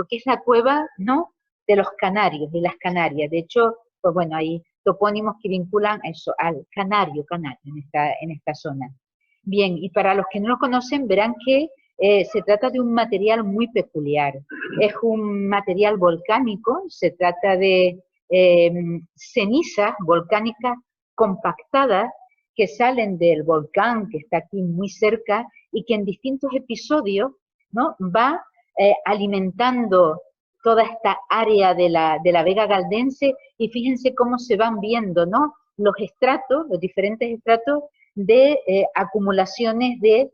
porque es la cueva, ¿no?, de los canarios, de las Canarias. De hecho, pues bueno, hay topónimos que vinculan a eso, al canario en esta zona. Bien, y para los que no lo conocen, verán que se trata de un material muy peculiar. Es un material volcánico, se trata de cenizas volcánicas compactadas que salen del volcán que está aquí muy cerca y que en distintos episodios, ¿no?, va alimentando toda esta área de la Vega Galdense, y fíjense cómo se van viendo, ¿no?, los estratos, los diferentes estratos de acumulaciones de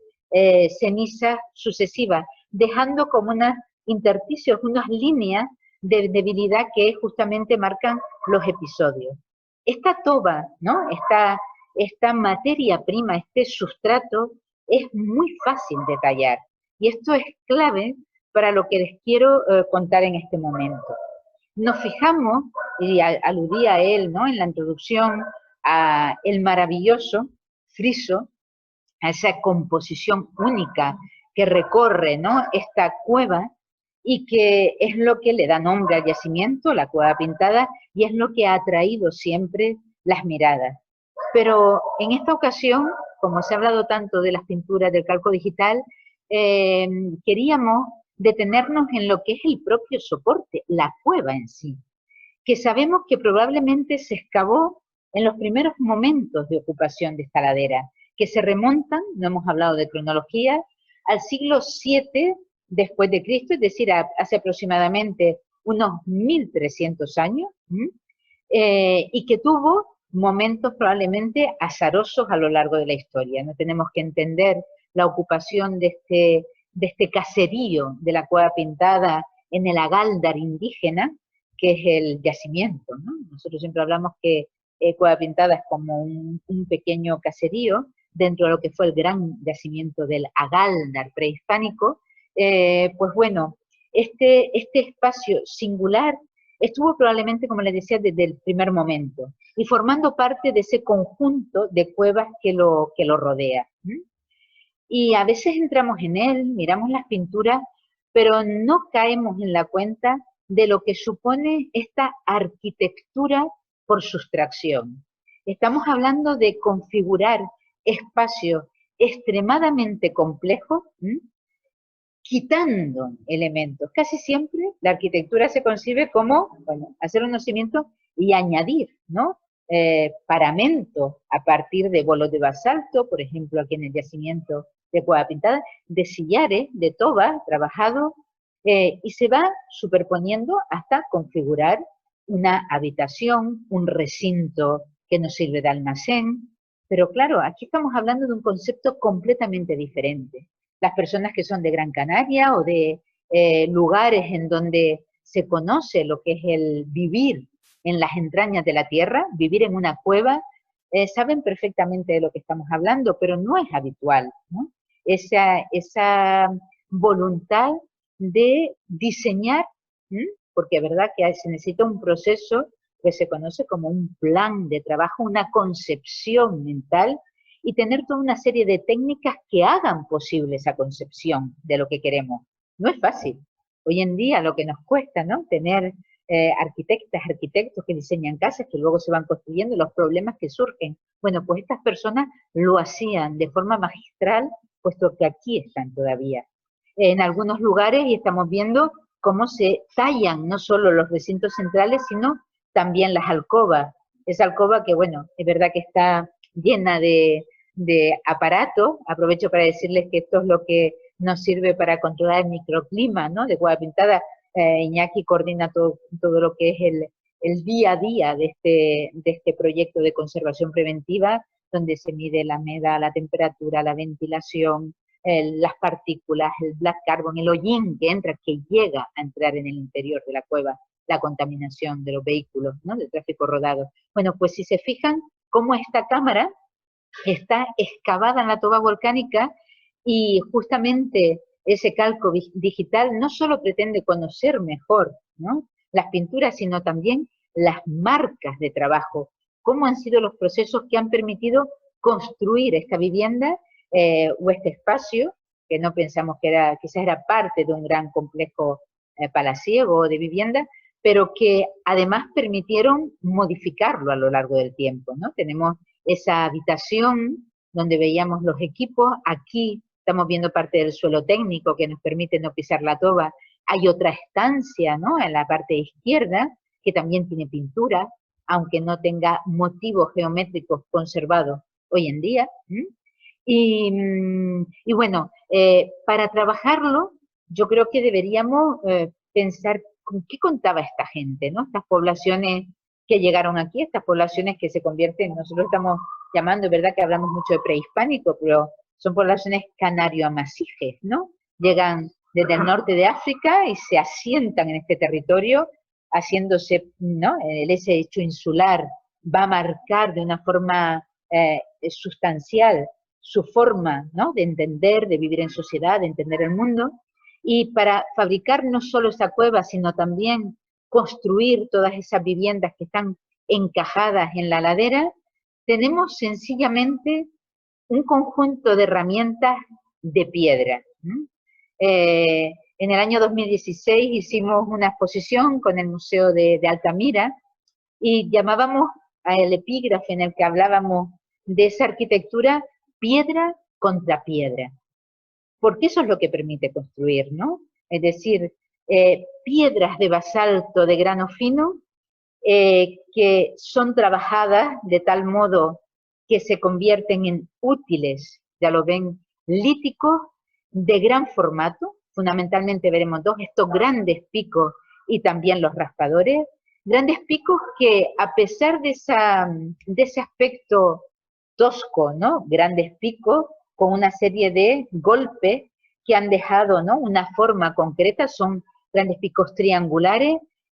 cenizas sucesivas, dejando como unos intersticios, unas líneas de debilidad que justamente marcan los episodios. Esta toba, ¿no?, esta materia prima, este sustrato, es muy fácil de tallar. Y esto es clave para lo que les quiero contar en este momento. Nos fijamos, y aludí a él, ¿no?, en la introducción, a el maravilloso friso, a esa composición única que recorre, ¿no?, esta cueva, y que es lo que le da nombre al yacimiento, la Cueva Pintada, y es lo que ha atraído siempre las miradas. Pero en esta ocasión, como se ha hablado tanto de las pinturas del calco digital, queríamos detenernos en lo que es el propio soporte, la cueva en sí, que sabemos que probablemente se excavó en los primeros momentos de ocupación de esta ladera, que se remontan, no hemos hablado de cronología, al siglo VII después de Cristo, es decir, hace aproximadamente unos 1300 años, y que tuvo momentos probablemente azarosos a lo largo de la historia. No tenemos que entender la ocupación de este caserío de la Cueva Pintada en el Agáldar indígena, que es el yacimiento, ¿no? Nosotros siempre hablamos que Cueva Pintada es como un pequeño caserío dentro de lo que fue el gran yacimiento del Agáldar prehispánico. Pues bueno, este espacio singular estuvo probablemente, como les decía, desde el primer momento, y formando parte de ese conjunto de cuevas que lo rodea. Y a veces entramos en él, miramos las pinturas, pero no caemos en la cuenta de lo que supone esta arquitectura por sustracción. Estamos hablando de configurar espacios extremadamente complejos, quitando elementos. Casi siempre la arquitectura se concibe como, bueno, hacer unos cimientos y añadir, ¿no?, paramentos a partir de bolos de basalto, por ejemplo, aquí en el yacimiento de Cueva Pintada, de sillares, de toba, trabajado, y se va superponiendo hasta configurar una habitación, un recinto que nos sirve de almacén. Pero claro, aquí estamos hablando de un concepto completamente diferente. Las personas que son de Gran Canaria o de lugares en donde se conoce lo que es el vivir en las entrañas de la tierra, vivir en una cueva, saben perfectamente de lo que estamos hablando, pero no es habitual, ¿no?, esa voluntad de diseñar, porque es verdad que se necesita un proceso que se conoce como un plan de trabajo, una concepción mental, y tener toda una serie de técnicas que hagan posible esa concepción de lo que queremos. No es fácil. Hoy en día lo que nos cuesta, ¿no?, tener arquitectas, arquitectos que diseñan casas que luego se van construyendo, los problemas que surgen. Bueno, pues estas personas lo hacían de forma magistral, puesto que aquí están todavía. En algunos lugares, y estamos viendo cómo se tallan no solo los recintos centrales, sino también las alcobas. Esa alcoba que, bueno, es verdad que está llena de aparatos. Aprovecho para decirles que esto es lo que nos sirve para controlar el microclima, ¿no?, de Cueva Pintada. Iñaki coordina todo lo que es el día a día de este proyecto de conservación preventiva, donde se mide la humedad, la temperatura, la ventilación, las partículas, el black carbon, el hollín que entra, que llega a entrar en el interior de la cueva, la contaminación de los vehículos, ¿no?, del tráfico rodado. Bueno, pues si se fijan cómo esta cámara está excavada en la toba volcánica, y justamente ese calco digital no solo pretende conocer mejor, ¿no?, las pinturas, sino también las marcas de trabajo, cómo han sido los procesos que han permitido construir esta vivienda o este espacio, que no pensamos que quizás era parte de un gran complejo palaciego o de vivienda, pero que además permitieron modificarlo a lo largo del tiempo, ¿no? Tenemos esa habitación donde veíamos los equipos, aquí estamos viendo parte del suelo técnico que nos permite no pisar la toba, hay otra estancia, ¿no?, en la parte izquierda, que también tiene pintura, aunque no tenga motivos geométricos conservados hoy en día. Y bueno, para trabajarlo, yo creo que deberíamos pensar con qué contaba esta gente, ¿no? Estas poblaciones que llegaron aquí, estas poblaciones que se convierten, nosotros estamos llamando, es verdad que hablamos mucho de prehispánico, pero son poblaciones canario-amasijes, ¿no? Llegan desde el norte de África y se asientan en este territorio, haciéndose, ¿no? Ese hecho insular va a marcar de una forma sustancial su forma, ¿no?, de entender, de vivir en sociedad, de entender el mundo, y para fabricar no solo esa cueva, sino también construir todas esas viviendas que están encajadas en la ladera, tenemos sencillamente un conjunto de herramientas de piedra. En el año 2016 hicimos una exposición con el Museo de Altamira y llamábamos al epígrafe en el que hablábamos de esa arquitectura piedra contra piedra, porque eso es lo que permite construir, ¿no? Es decir, piedras de basalto de grano fino que son trabajadas de tal modo que se convierten en útiles, ya lo ven, líticos de gran formato, fundamentalmente veremos dos, estos grandes picos y también los raspadores, grandes picos que a pesar de ese aspecto tosco, ¿no?, grandes picos con una serie de golpes que han dejado, ¿no?, una forma concreta, son grandes picos triangulares,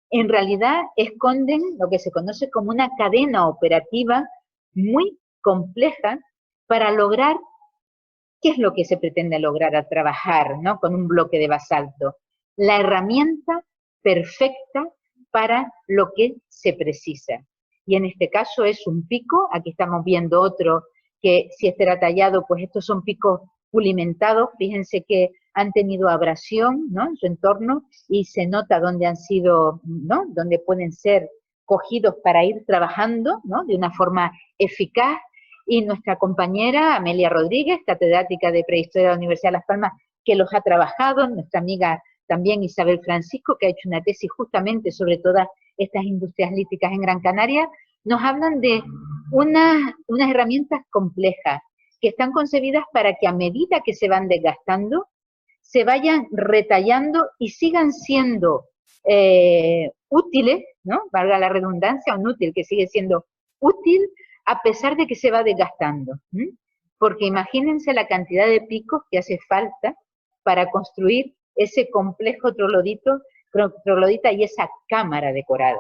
en realidad esconden lo que se conoce como una cadena operativa muy compleja para lograr, ¿qué es lo que se pretende lograr al trabajar, ¿no?, con un bloque de basalto? La herramienta perfecta para lo que se precisa. Y en este caso es un pico, aquí estamos viendo otro que si este era tallado, pues estos son picos pulimentados, fíjense que han tenido abrasión, ¿no?, en su entorno y se nota dónde han sido, ¿no?, dónde pueden ser cogidos para ir trabajando, ¿no?, de una forma eficaz. Y nuestra compañera Amelia Rodríguez, catedrática de Prehistoria de la Universidad de Las Palmas, que los ha trabajado, nuestra amiga también Isabel Francisco, que ha hecho una tesis justamente sobre todas estas industrias líticas en Gran Canaria, nos hablan de unas herramientas complejas que están concebidas para que a medida que se van desgastando, se vayan retallando y sigan siendo útiles, ¿no?, valga la redundancia, un útil que sigue siendo útil a pesar de que se va desgastando. Porque imagínense la cantidad de picos que hace falta para construir ese complejo troglodita y esa cámara decorada.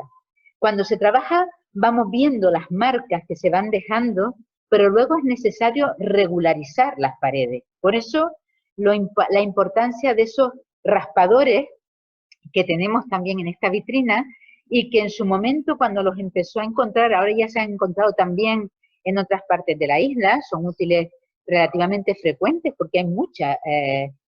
Cuando se trabaja, vamos viendo las marcas que se van dejando, pero luego es necesario regularizar las paredes. Por eso, la importancia de esos raspadores que tenemos también en esta vitrina y que en su momento, cuando los empezó a encontrar, ahora ya se han encontrado también en otras partes de la isla, son útiles relativamente frecuentes porque hay mucha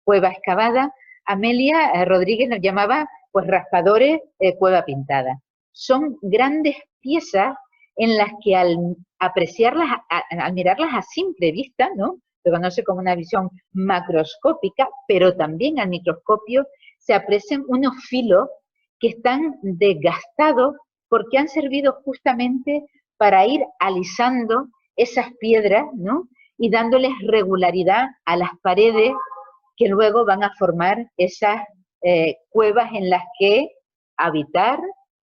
cueva excavada. Amelia Rodríguez nos llamaba pues raspadores cueva pintada. Son grandes piezas en las que al apreciarlas, al mirarlas a simple vista, ¿no?, se conoce como una visión macroscópica, pero también al microscopio se aprecian unos filos que están desgastados porque han servido justamente para ir alisando esas piedras, ¿no?, y dándoles regularidad a las paredes que luego van a formar esas cuevas en las que habitar,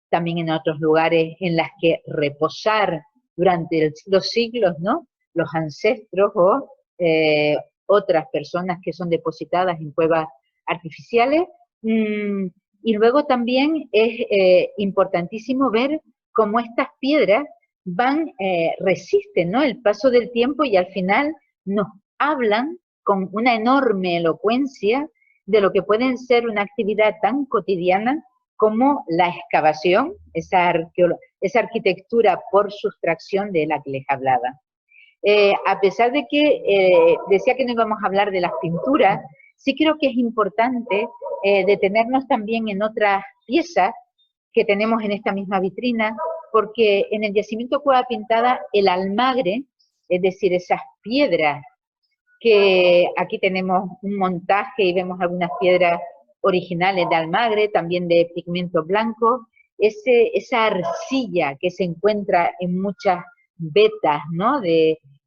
también en otros lugares en las que reposar durante los siglos, ¿no?, los ancestros o otras personas que son depositadas en cuevas artificiales. Y luego también es importantísimo ver cómo estas piedras resisten, ¿no?, el paso del tiempo y al final nos hablan con una enorme elocuencia de lo que pueden ser una actividad tan cotidiana como la excavación, esa arquitectura por sustracción de la que les hablaba. A pesar de que decía que no íbamos a hablar de las pinturas, Sí creo que es importante detenernos también en otras piezas que tenemos en esta misma vitrina, porque en el yacimiento Cueva Pintada el almagre, es decir, esas piedras que aquí tenemos un montaje y vemos algunas piedras originales de almagre, también de pigmento blanco, esa arcilla que se encuentra en muchas vetas, ¿no?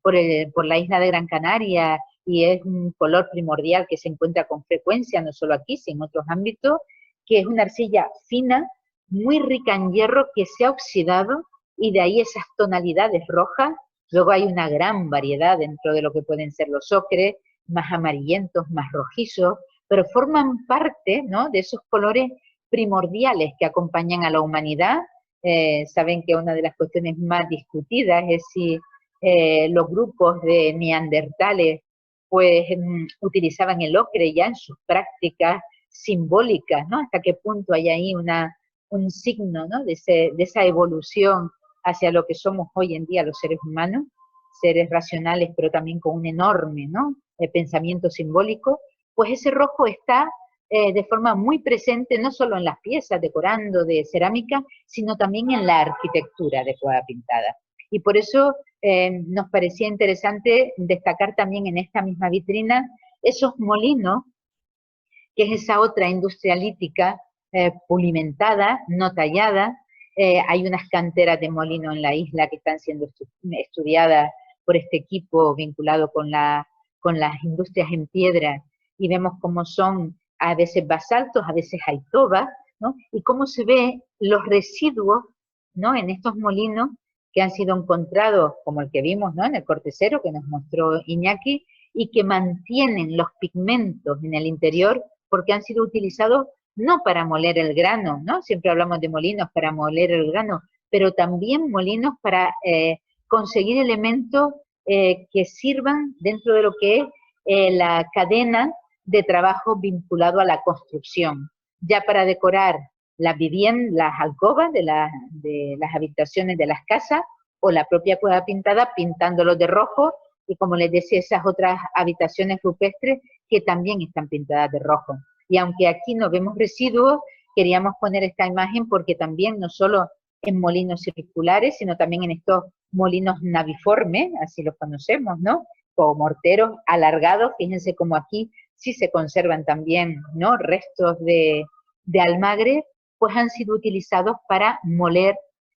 Por la isla de Gran Canaria, y es un color primordial que se encuentra con frecuencia, no solo aquí, sino en otros ámbitos, que es una arcilla fina, muy rica en hierro, que se ha oxidado, y de ahí esas tonalidades rojas. Luego hay una gran variedad dentro de lo que pueden ser los ocres, más amarillentos, más rojizos, pero forman parte, ¿no?, de esos colores primordiales que acompañan a la humanidad. Saben que una de las cuestiones más discutidas es si los grupos de neandertales pues utilizaban el ocre ya en sus prácticas simbólicas, ¿no? Hasta qué punto hay ahí un signo, ¿no?, de esa evolución hacia lo que somos hoy en día los seres humanos, seres racionales, pero también con un enorme, ¿no?, pensamiento simbólico. Pues ese rojo está de forma muy presente, no solo en las piezas decorando de cerámica, sino también en la arquitectura de Cueva Pintada. Y por eso nos parecía interesante destacar también en esta misma vitrina esos molinos, que es esa otra industria lítica pulimentada, no tallada. Hay unas canteras de molino en la isla que están siendo estudiadas por este equipo vinculado con las industrias en piedra, y vemos cómo son a veces basaltos, a veces hay tobas, ¿no?, y cómo se ve los residuos, ¿no?, en estos molinos que han sido encontrados, como el que vimos, ¿no?, en el cortecero que nos mostró Iñaki, y que mantienen los pigmentos en el interior porque han sido utilizados no para moler el grano, ¿no? Siempre hablamos de molinos para moler el grano, pero también molinos para conseguir elementos que sirvan dentro de lo que es la cadena de trabajo vinculado a la construcción, ya para decorar las viviendas, las alcobas de las habitaciones de las casas, o la propia Cueva Pintada pintándolos de rojo, y como les decía, esas otras habitaciones rupestres que también están pintadas de rojo. Y aunque aquí no vemos residuos, queríamos poner esta imagen porque también no solo en molinos circulares, sino también en estos molinos naviformes, así los conocemos, ¿no?, o morteros alargados. Fíjense como aquí sí se conservan también, ¿no?, restos de almagre, pues han sido utilizados para moler,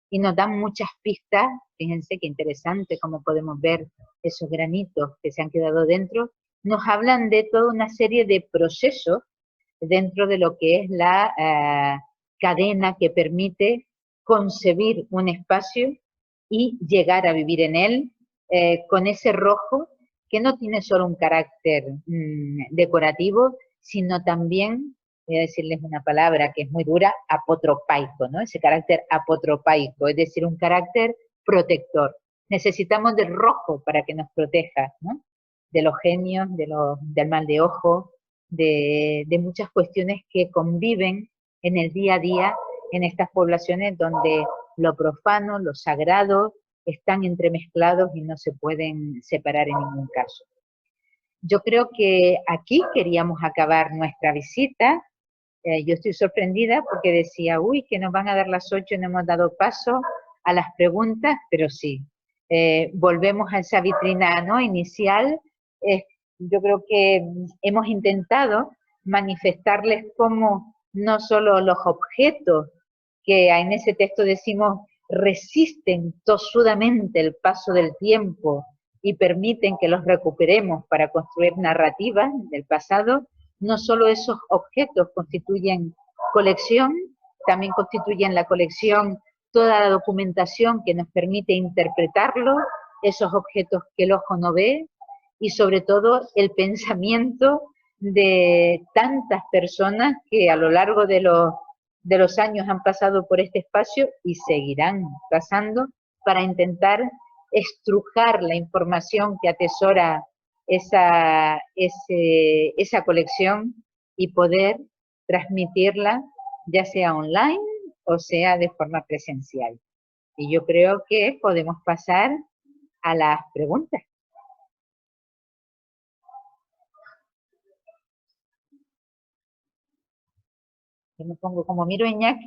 y nos dan muchas pistas. Fíjense qué interesante cómo podemos ver esos granitos que se han quedado dentro. Nos hablan de toda una serie de procesos dentro de lo que es la cadena que permite concebir un espacio y llegar a vivir en él con ese rojo que no tiene solo un carácter decorativo, sino también, voy a decirles una palabra que es muy dura, apotropaico, ¿no? Ese carácter apotropaico, es decir, un carácter protector. Necesitamos del rojo para que nos proteja, ¿no?, de los genios, del mal de ojo, de muchas cuestiones que conviven en el día a día en estas poblaciones donde lo profano, lo sagrado están entremezclados y no se pueden separar en ningún caso. Yo creo que aquí queríamos acabar nuestra visita. Yo estoy sorprendida porque decía, uy, que nos van a dar las 8 y no hemos dado paso a las preguntas, pero sí. Volvemos a esa vitrina, ¿no?, inicial. Yo creo que hemos intentado manifestarles cómo no solo los objetos que en ese texto decimos resisten tosudamente el paso del tiempo y permiten que los recuperemos para construir narrativas del pasado, no solo esos objetos constituyen colección, también constituyen la colección toda la documentación que nos permite interpretarlo, esos objetos que el ojo no ve, y sobre todo el pensamiento de tantas personas que a lo largo de los años han pasado por este espacio y seguirán pasando para intentar estrujar la información que atesora esa colección y poder transmitirla ya sea online o sea de forma presencial. Y yo creo que podemos pasar a las preguntas. Yo me pongo como miro a Iñaki,